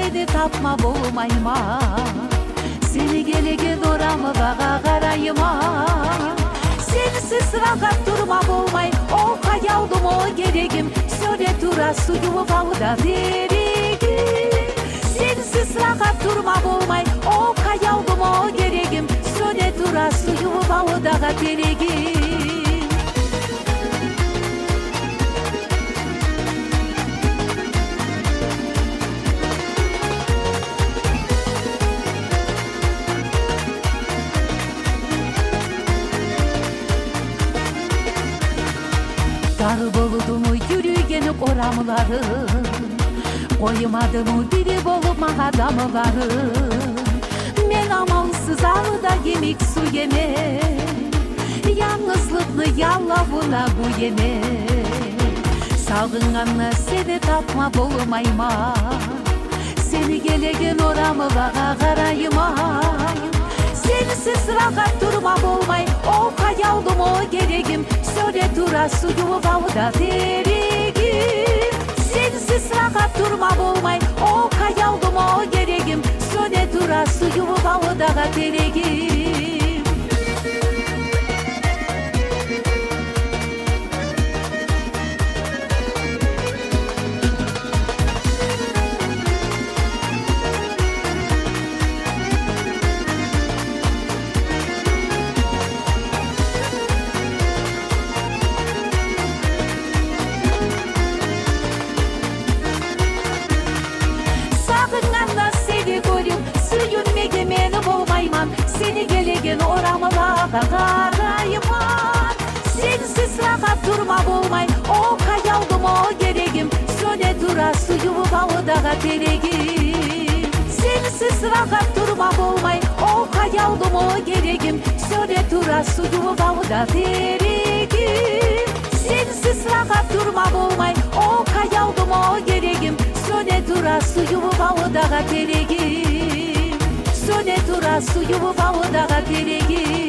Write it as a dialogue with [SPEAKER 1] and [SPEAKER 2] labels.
[SPEAKER 1] seni tapma bolmayma. Seni gelegen oramı bağa karayıma. Sensiz rahat durma bolmay, o kayaldım o geregim. Söyle dura suyumu bağda derigim. Sensiz rahat durma bolmay, o kayaldım o geregim. Söyle dura suyumu bağda derigim. Dar boludumu yürüyen oramlarım, koymadım biri bolma adamlarım. Men amansız ağda yemek su yeme, yalnızlıklı yalavula bu yeme. Sağınanla seni tapma bolmayma, seni gelegen oramı bağa karayıma. Sensiz rahat durma bolmay, o kayaldım o geregim. Söyle dura suyumu bağda derigim. Sensiz rahat durma bolmay, o kayaldım o geregim. Söyle dura suyumu bağda derigim. Seni gelegen oramıla karayıman. Sensiz rahat durma bolmay, o kayaldım o geregim. Söyle dura suyumu bağda derigim. Sensiz rahat durma bolmay, o kayaldım o geregim. Söyle dura suyumu bağda derigim. Sensiz rahat durma bolmay, o kayaldım o geregim. Söyle dura suyumu bağda derigim. Söyle dura suyumu bağda derigim.